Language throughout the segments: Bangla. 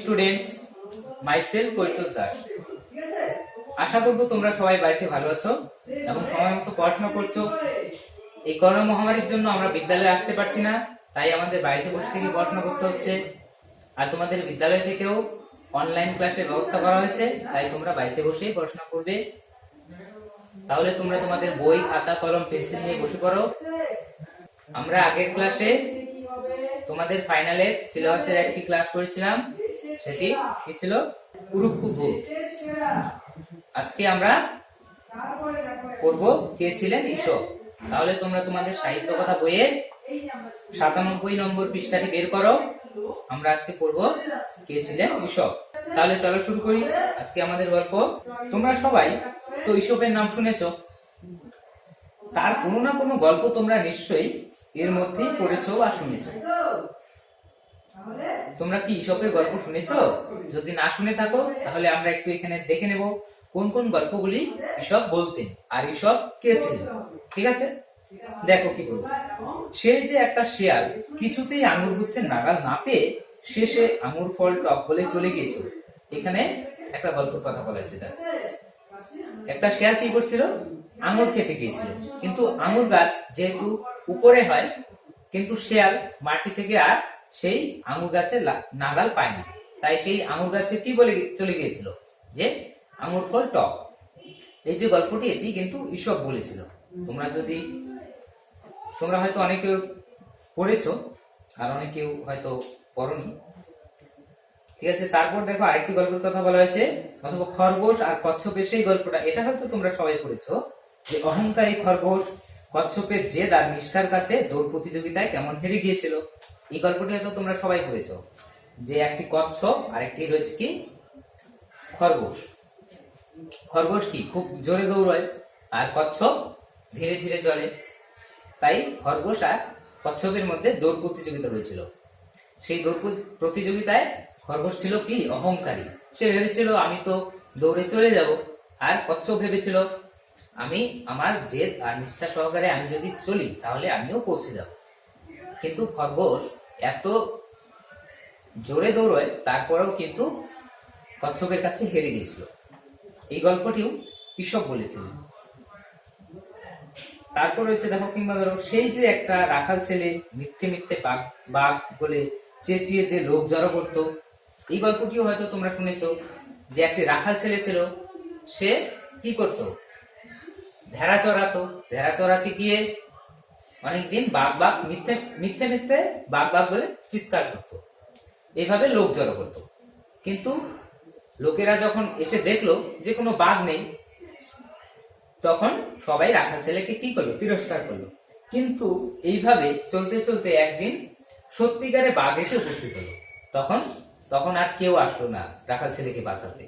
স্টুডেন্টস, মাইসেলফ কৈতস দাস। আশা করব তোমরা সবাই বাড়িতে ভালো আছো এবং সময় মতো পড়াশোনা করছো। এই করোনা মহামারীর জন্য আমরা বিদ্যালয়ে আসতে পারছি না, তাই আমাদের বাড়িতে বসে থেকে পড়াশোনা করতে হচ্ছে। আর তোমাদের বিদ্যালয় থেকেও অনলাইন ক্লাসের ব্যবস্থা করা হয়েছে, তাই তোমরা বাড়িতে বসেই পড়াশোনা করবে। তাহলে তোমরা তোমাদের বই, খাতা, কলম, পেন্সিল নিয়ে বসে পড়ো। আমরা আগের ক্লাসে তোমাদের ফাইনালের সিলেবাসের একটি ক্লাস করেছিলাম, সেটি কি ছিল? কুরুক্ষুভূ। আজকে আমরা পড়ব কে ছিলেন ঈশপ। তাহলে তোমরা তোমাদের সাহিত্য কথা বইয়ের 97 নম্বর পৃষ্ঠাটি বের করো। আমরা আজকে পড়ব কে ছিলেন ঈশপ। তাহলে চলো শুরু করি আজকে আমাদের গল্প। তোমরা সবাই তো ঈশপের নাম শুনেছো, তার কোনো না কোনো গল্প তোমরা নিশ্চয়ই এর মধ্যেই পড়েছো বা শুনেছো। তোমরা কি ঈশপের গল্প শুনেছো? যদি না শুনে থাকো তাহলে আমরা একটু এখানে দেখে নেব কোন কোন গল্পগুলি ঈশপ বলতেন আর ঈশপ কে ছিলেন। ঠিক আছে, দেখো কি বলছে। সেই যে একটা শেয়াল কিছুতেই আঙুর গুচ্ছের নাগাল না পেয়ে শেষে আঙুর ফল টক বলে চলে গিয়েছিল। এখানে একটা গল্পের কথা বলা হয়েছে। একটা শেয়াল কি করছিল? আঙুর খেতে গিয়েছিল, কিন্তু আঙুর গাছ যেহেতু উপরে হয়, কিন্তু শেয়াল মাটি থেকে আর সেই আঙুর গাছের নাগাল পায়নি, তাই সেই আঙুর গাছকে কি বলে চলে গিয়েছিল? যে আঙুর ফল টক। এই যে গল্পটি, এটি কিন্তু ঈশপ বলেছিল। তোমরা হয়তো অনেকে পড়েছো আর অনেকেও হয়তো পড়নি। ঠিক আছে, তারপর দেখো আরেকটি গল্পের কথা বলা হয়েছে, অথবা খরগোশ আর কচ্ছপের সেই গল্পটা। এটা হয়তো তোমরা সবাই পড়েছো, যে অহংকারী খরগোশ কচ্ছপের জেদ আর নিষ্ঠার কাছে দৌড় প্রতিযোগিতায় কেমন হেরে গিয়েছিল। এই গল্পটি হয়তো তোমরা সবাই পড়েছো, যে একটি কচ্ছপ আর একটি রয়েছে কি খরগোশ। খরগোশ কি খুব জোরে দৌড়ায় আর কচ্ছপ ধীরে ধীরে চলে, তাই খরগোশ আর কচ্ছপের মধ্যে দৌড় প্রতিযোগিতা হয়েছিল। সেই দৌড় প্রতিযোগিতায় খরগোশ ছিল কি অহংকারী। সে ভেবেছিল আমি তো দৌড়ে চলে যাব, আর কচ্ছপ ভেবেছিল আমি আমার জেদ আর নিষ্ঠা সহকারে আমি যদি চলি তাহলে আমিও পৌঁছে যাব। কিন্তু খরগোশ এত জোরে দৌড়ায়, তারপরেও কিন্তু কচ্ছপের কাছে হেরে গিয়েছিল। এই গল্পটিও ঈশপ বলেছিলেন। তারপর রয়েছে দেখো, কিংবা ধরো সেই যে একটা রাখাল ছেলে মিথ্যে মিথ্যে বাঘ বলে চেঁচিয়ে যে লোক জড়ো করতো। এই গল্পটিও হয়তো তোমরা শুনেছো, যে একটি রাখাল ছেলে ছিল, সে কি করত? ভেড়া চড়াতো। ভেড়া চড়াতে গিয়ে অনেকদিন বাঘ মিথ্যে মিথ্যে বাঘ বলে চিৎকার করতো, এইভাবে লোক জড়ো করতো। কিন্তু লোকেরা যখন এসে দেখলো যে কোনো বাঘ নেই, তখন সবাই রাখাল ছেলেকে কি করলো? তিরস্কার করলো। কিন্তু এইভাবে চলতে চলতে একদিন সত্যিকারে বাঘ এসে উপস্থিত হলো। তখন আর কেউ আসলো না রাখাল ছেলেকে বাঁচাতে।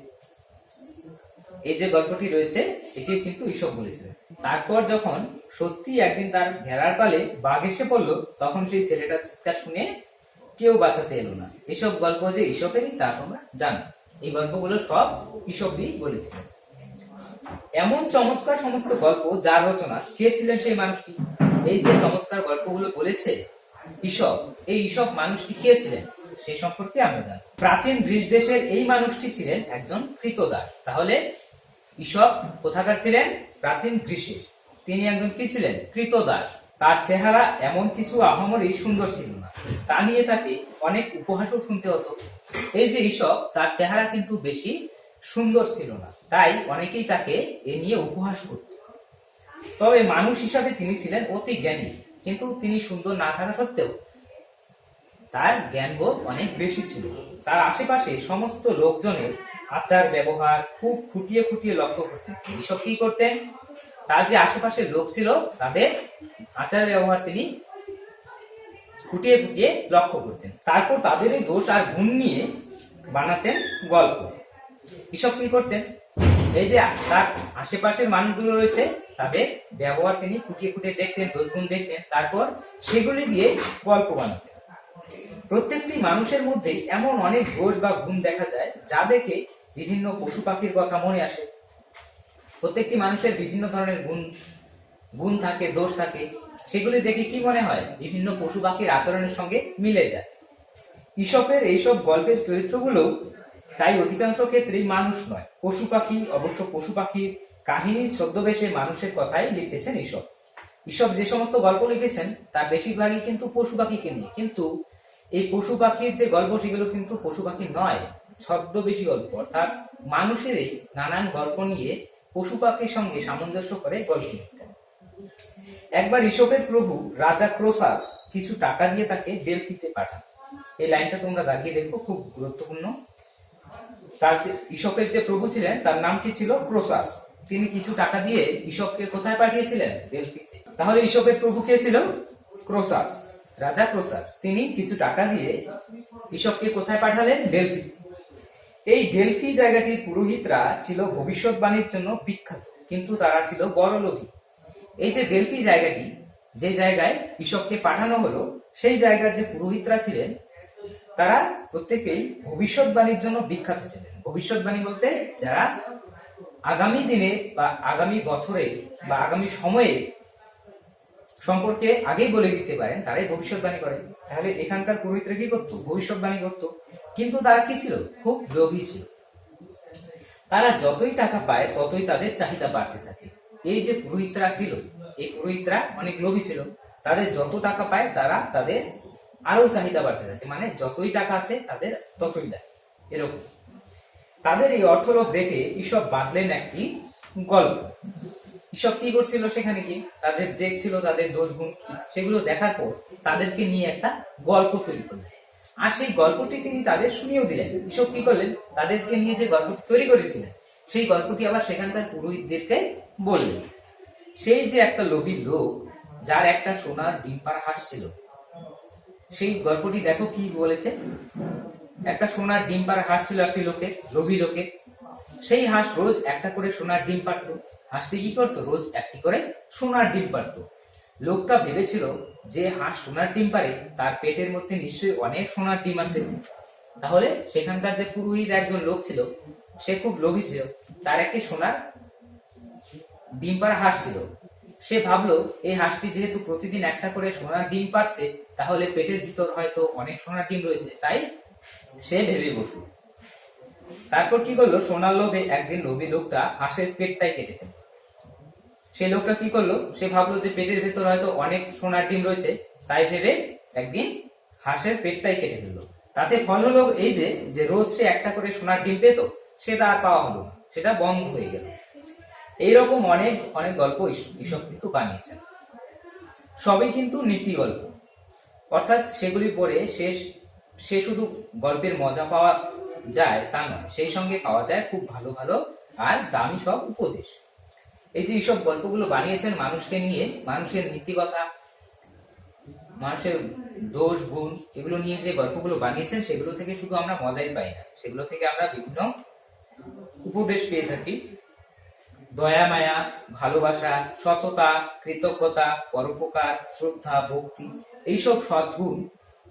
এই যে গল্পটি রয়েছে, এটিও কিন্তু ঈশপ বলেছিলেন। তারপর যখন সত্যি একদিন তার ভেড়ার পালে বাঘ এসে পড়লো, তখন সেই ছেলেটা চিৎকার শুনে কেউ বাঁচাতে এলো না। এসব গল্প যে ঈশপেরই তা তোমরা জানো। এই গল্পগুলো সব ঈশপই বলেছিলেন। এমন চমৎকার সমস্ত গল্প যার রচনা, কে ছিলেন সেই মানুষটি? এই যে চমৎকার গল্পগুলো বলেছে ঈশপ, এই ঈশপ মানুষটি কে ছিলেন সেই সম্পর্কে আমরা জানি। প্রাচীন গ্রিস দেশের এই মানুষটি ছিলেন একজন কৃতদাস। তাহলে ঈশপ কোথাকার ছিলেন? প্রাচীন গ্রিসের। তিনি একজন কি ছিলেন? কৃতদাস। তার চেহারা এমন কিছু আহামরি সুন্দর ছিল না, তা নিয়ে তাকে অনেক উপহাসও শুনতে হতো। এই যে ঈশপ, তার চেহারা কিন্তু বেশি সুন্দর ছিল না, তাই অনেকেই তাকে এ নিয়ে উপহাস করত। তবে মানুষ হিসাবে তিনি ছিলেন অতি জ্ঞানী, কিন্তু তিনি সুন্দর না থাকা সত্ত্বেও তার জ্ঞানবোধ অনেক বেশি ছিল। তার আশেপাশে সমস্ত লোকজনের আচার ব্যবহার খুব খুঁটিয়ে খুঁটিয়ে লক্ষ্য করতেন। ঈশপ কি করতেন? তার যে আশেপাশের লোক ছিল তাদের আচার ব্যবহার তিনি খুঁটিয়ে খুঁটিয়ে লক্ষ্য করতেন। তারপর তাদের এই দোষ আর গুণ নিয়ে বানাতেন গল্প। ঈশপ কি করতেন? এই যে তার আশেপাশের মানুষগুলো রয়েছে, তাদের ব্যবহার তিনি খুঁটিয়ে খুঁটিয়ে দেখতেন, দোষ গুণ দেখতেন, তারপর সেগুলি দিয়ে গল্প বানাতেন। প্রত্যেকটি মানুষের মধ্যে এমন অনেক দোষ বা গুণ দেখা যায়, যা দেখে বিভিন্ন পশু পাখির কথা মনে আসে। প্রত্যেকটি মানুষের বিভিন্ন ধরনের গুণ থাকে, দোষ থাকে, সেগুলি দেখে কি মনে হয়? বিভিন্ন পশু পাখির আচরণের সঙ্গে মিলে যায়। ঈশপের এইসব গল্পের চরিত্রগুলো তাই অধিকাংশ ক্ষেত্রেই মানুষ নয়, পশু পাখি। অবশ্য পশু পাখির কাহিনীর ছদ্মবেশে মানুষের কথাই লিখেছেন ঈশপ। ঈশপ যে সমস্ত গল্প লিখেছেন তার বেশিরভাগই কিন্তু পশু পাখিকে নিয়ে, কিন্তু এই পশু পাখির যে গল্প সেগুলো কিন্তু পশু পাখি নয়, ছদ্মবেশী গল্প, অর্থাৎ মানুষেরই নানান গল্প নিয়ে পশু পাখির সঙ্গে সামঞ্জস্য করে গল্প লিখতেন। একবার ঈশপের প্রভু রাজা ক্রোসাস কিছু টাকা দিয়ে তাকে ডেলফিতে পাঠান। এই লাইনটা তোমরা দাগিয়ে রেখো, খুব গুরুত্বপূর্ণ। তার ঈশপের যে প্রভু ছিলেন তার নাম কি ছিল? ক্রোসাস। তিনি কিছু টাকা দিয়ে ঈশপকে কোথায় পাঠিয়েছিলেন? ডেলফিতে। তাহলে ঈশপের প্রভু কে ছিল? ক্রোসাস, রাজা ক্রোসাস। তিনি কিছু টাকা দিয়ে ঈশপকে কোথায় পাঠালেন? ডেলফিতে। এই ডেলফি জায়গাটির পুরোহিতরা ছিল ভবিষ্যৎবাণীর জন্য বিখ্যাত, কিন্তু তারা ছিল বড়লোভী। এই যে ডেলফি জায়গাটি, যে জায়গায় ঈশপকে পাঠানো হলো, সেই জায়গার যে পুরোহিতরা ছিলেন তারা প্রত্যেকেই ভবিষ্যৎবাণীর জন্য বিখ্যাত ছিলেন। ভবিষ্যৎবাণী বলতে যারা আগামী দিনে বা আগামী বছরে বা আগামী সময়ে সম্পর্কে আগেই বলে দিতে পারেন, তারাই ভবিষ্যৎবাণী করেন। তাহলে এখানকার পুরোহিতরা কি করতো? ভবিষ্যৎবাণী করতো। কিন্তু তারা কি ছিল? খুব লোভী ছিল। তারা যতই টাকা পায় ততই তাদের চাহিদা বাড়তে থাকে। এই যে পুরোহিতরা ছিল, এই পুরোহিতরা অনেক লোভী ছিল। তাদের যত টাকা পায় তারা তাদের আরো চাহিদা বাড়তে থাকে, মানে যতই টাকা আছে তাদের ততই দেয়, এরকম। তাদের এই অর্থলোভ দেখে ঈশপ বাঁধলেন একটি গল্প। ঈশপ কি করছিল? সেখানে কি তাদের দেখছিল, তাদের দোষ গুণ কি, সেগুলো দেখার পর তাদেরকে নিয়ে একটা গল্প তৈরি করলেন। আর সেই গল্পটি তিনি তাদের শুনিয়েও দিলেন। ঈশপ কি করলেন? তাদেরকে নিয়ে যে গল্পটি তৈরি করেছিলেন সেই গল্পটি আবার সেখানকার পুরোহিতদেরকে বললেন। সেই যে একটা লোভী লোক, যার একটা সোনার ডিম পাড়া হাঁস ছিল, সেই গল্পটি দেখো কি বলেছে। একটা সোনার ডিম পাড়া হাঁস ছিল একটি লোকের, লোভী লোকের। সেই হাঁস রোজ একটা করে সোনার ডিম পারতো। হাঁসটি কি করতো? রোজ একটি করে সোনার ডিম পারতো। লোকটা ভেবেছিল যে হাঁস সোনার ডিম পারে, তার পেটের মধ্যে নিশ্চয়ই অনেক সোনার ডিম আছে। তাহলে সেখানকার যে পুরোহিত একজন লোক ছিল, সে খুব লোভী ছিল, তার একটি সোনার ডিম পাড়া হাঁস ছিল। সে ভাবলো এই হাঁসটি যেহেতু প্রতিদিন একটা করে সোনার ডিম পারছে, তাহলে পেটের ভিতর হয়তো অনেক সোনার ডিম রয়েছে, তাই সে ভেবে বসলো। তারপর কি করলো? সোনার লোভে একদিন লোভী লোকটা হাঁসের পেটটাই কেটে ফেলল। সেই লোকটা কি করলো? সে ভাবলো যে পেটের ভেতর হয়তো অনেক সোনার ডিম রয়েছে, তাই ভেবে একদিন হাঁসের পেটটাই কেটে ফেললো। তাতে ফল হলো এই যে রোজ সে একটা করে সোনার ডিম পেত, সেটা আর পাওয়া হলো না, সেটা বন্ধ হয়ে গেল। এইরকম অনেক অনেক গল্প ঈশপ কিন্তু বানিয়েছেন। সবই কিন্তু নীতি গল্প, অর্থাৎ সেগুলি পড়ে সে শুধু গল্পের মজা পাওয়া যায় তা নয়, সেই সঙ্গে পাওয়া যায় খুব ভালো ভালো আর দামি সব উপদেশ। এই যে এইসব গল্পগুলো বানিয়েছেন মানুষকে নিয়ে, মানুষের নীতিকথা, মানুষের দোষ গুণ, এগুলো নিয়ে যে গল্পগুলো বানিয়েছেন, সেগুলো থেকে শুধু আমরা মজাই পাই না, সেগুলো থেকে আমরা বিভিন্ন উপদেশ পেয়ে থাকি। দয়া মায়া, ভালোবাসা, সততা, কৃতজ্ঞতা, পরোপকার, শ্রদ্ধা, ভক্তি, এইসব সদ্গুণ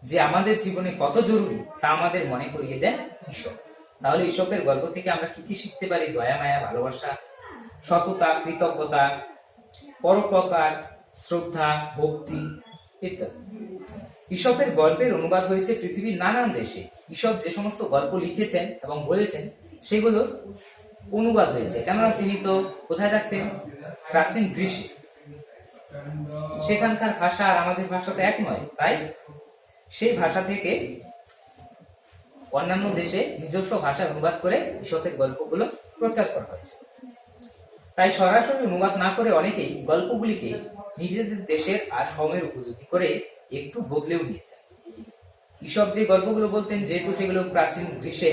যে আমাদের জীবনে কত জরুরি তা আমাদের মনে করিয়ে দেন ঈশপ। তাহলে ঈশপের গল্প থেকে আমরা কি কি শিখতে পারি? দয়া মায়া, ভালোবাসা, সততা, কৃতজ্ঞতা, পরোপকার, শ্রদ্ধা, ভক্তি ইত্যাদি। ঈশপের গল্পের অনুবাদ হয়েছে পৃথিবীর নানান দেশে। ঈশপ যে সমস্ত গল্প লিখেছেন এবং বলেছেন সেগুলো অনুবাদ হয়েছে, কেননা তিনি তো কোথায় থাকতেন? প্রাচীন গ্রীসে। সেখানকার ভাষা আর আমাদের ভাষা তো এক নয়, তাই সেই ভাষা থেকে অন্যান্য দেশে নিজস্ব ভাষায় অনুবাদ করে ঈশপের গল্পগুলো প্রচার করা হয়েছে। তাই সরাসরি অনুবাদ না করে অনেকেই গল্পগুলিকে নিজেদের দেশের আর সময়ের উপযোগী করে একটু বদলেও নিয়েছেন। ঈশপ যে গল্পগুলো বলতেন, যেহেতু সেগুলো প্রাচীন গ্রীসে,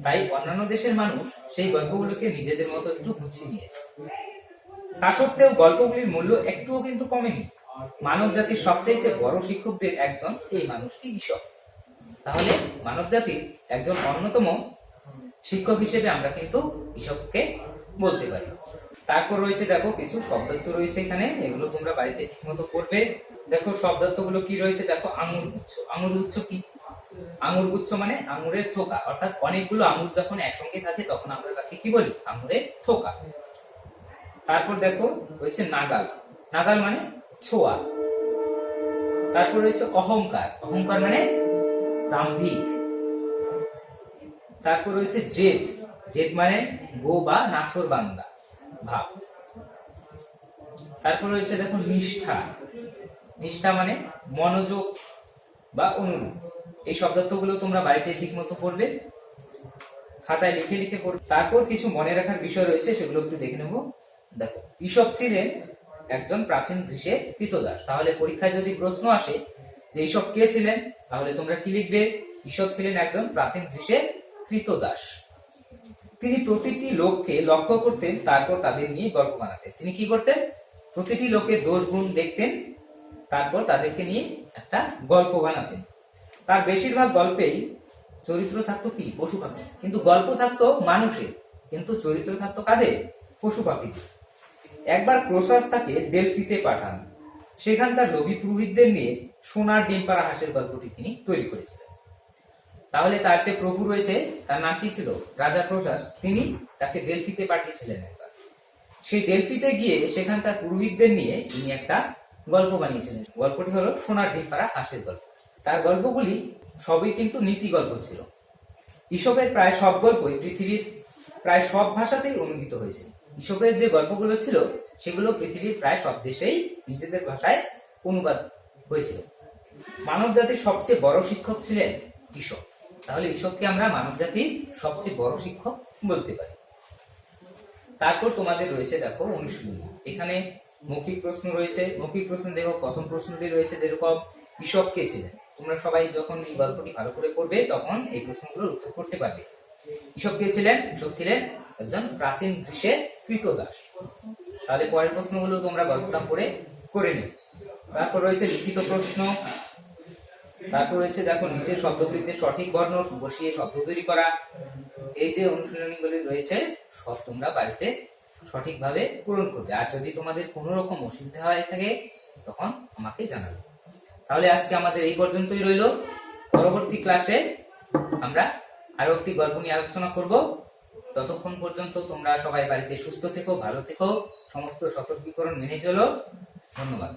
তাই অন্যান্য দেশের মানুষ সেই গল্পগুলোকে নিজেদের মতো একটু গুছিয়ে নিয়েছে। তা সত্ত্বেও গল্পগুলির মূল্য একটুও কিন্তু কমেনি। মানব জাতির সবচাইতে বড় শিক্ষকদের একজন এই মানুষটি ঈশপ। তাহলে মানব জাতির একজন অন্যতম শিক্ষক হিসেবে আমরা কিন্তু ঈশপকে বলতে পারি। তারপর রয়েছে দেখো কিছু শব্দার্থ রয়েছে এখানে, এগুলো তোমরা বাড়িতে ঠিক মতো করবে। দেখো শব্দার্থ গুলো কি রয়েছে, দেখো আঙুর গুচ্ছ। আঙুর গুচ্ছ কি? আঙুর গুচ্ছ মানে আঙুরের থোকা, অর্থাৎ অনেকগুলো আঙুর যখন একসঙ্গে থাকে তখন আমরা তাকে কি বলি? আঙুরের থোকা। তারপর দেখো রয়েছে নাগাল। নাগাল মানে ছোঁয়া। তারপর রয়েছে অহংকার। অহংকার মানে দাম্ভিক। তারপর রয়েছে জেদ, জেদ মানে গো বা নাছর বান্দা ভাব। তারপর রয়েছে দেখো নিষ্ঠা, নিষ্ঠা মানে মনোযোগ বা অনুরূপ। এই শব্দার্থগুলো তোমরা বাড়িতে ঠিক মতো পড়বে, খাতায় লিখে লিখে পড়বে। তারপর কিছু মনে রাখার বিষয় রয়েছে, সেগুলো একটু দেখে নেব। দেখো, ঈশপ ছিলেন একজন প্রাচীন গ্রীসের কৃতদাস। তাহলে পরীক্ষায় যদি প্রশ্ন আসে যে ঈশপ কে ছিলেন, তাহলে তোমরা কি লিখবে? ঈশপ ছিলেন একজন প্রাচীন গ্রীসের কৃতদাস। তিনি প্রতিটি লোককে লক্ষ্য করতেন, তারপর তাদের নিয়ে গল্প বানাতেন। তিনি কি করতেন? প্রতিটি লোকের দোষ গুণ দেখতেন, তারপর তাদেরকে নিয়ে একটা গল্প বানাতেন। তার বেশিরভাগ গল্পেই চরিত্র থাকতো কি? পশু পাখি। কিন্তু গল্প থাকতো মানুষের, কিন্তু চরিত্র থাকতো কাদের? পশু পাখিদের। একবার ক্রোসাস তাকে ডেলফিতে পাঠান, সেখানকার লোভী পুরোহিতদের নিয়ে সোনার ডিম পাড়া হাঁসের গল্পটি তিনি তৈরি করেছিলেন। তাহলে তার যে প্রভু রয়েছে, তার নাম কি ছিল? রাজা ক্রোসাস। তিনি তাকে ডেলফিতে পাঠিয়েছিলেন একবার। সেই ডেলফিতে গিয়ে সেখানকার পুরোহিতদের নিয়ে তিনি একটা গল্প বানিয়েছিলেন। গল্পটি হলো সোনার ডিম পাড়া হাঁসের গল্প। তার গল্পগুলি সবই কিন্তু নীতি গল্প ছিল। ঈশপের প্রায় সব গল্পই পৃথিবীর প্রায় সব ভাষাতেই অনুদিত হয়েছে। ঈশপের যে গল্পগুলো ছিল, সেগুলো পৃথিবীর প্রায় সব দেশেই নিজেদের ভাষায় অনুবাদ হয়েছিল। মানব জাতির সবচেয়ে বড় শিক্ষক ছিলেন ঈশপ। তাহলে ঈশপকে আমরা মানব জাতির সবচেয়ে বড় শিক্ষক বলতে পারি। তারপর তোমাদের রয়েছে দেখো অনুশীলনী। এখানে মৌখিক প্রশ্ন রয়েছে। মৌখিক প্রশ্ন দেখো, প্রথম প্রশ্নটি রয়েছে যেরকম ঈশপ কে ছিলেন। তোমরা সবাই যখন এই গল্পটি ভালো করে পড়বে, তখন এই প্রশ্নগুলোর উত্তর করতে পারবে। ঈশপ কে ছিলেন? ঈশপ ছিলেন একজন প্রাচীন গ্রীসের কৃতদাস। তাহলে পরের প্রশ্নগুলো তোমরা গল্পটা পড়ে করে নিও। তারপর রয়েছে লিখিত প্রশ্ন। তারপর রয়েছে দেখো নিচের শব্দগুলিতে সঠিক বর্ণ বসিয়ে শব্দ তৈরি করা। এই যে অনুশীলনীগুলি রয়েছে, সব তোমরা বাড়িতে সঠিকভাবে পূরণ করবে। আর যদি তোমাদের কোনো রকম অসুবিধা হয়ে থাকে, তখন আমাকে জানাবে। তাহলে আজকে আমাদের এই পর্যন্তই রইল। পরবর্তী ক্লাসে আমরা আরো একটি গল্প নিয়ে আলোচনা করব। ততক্ষণ পর্যন্ত তোমরা সবাই বাড়িতে সুস্থ থেকো, ভালো থেকো, সমস্ত সতর্কীকরণ মেনে চলো। ধন্যবাদ।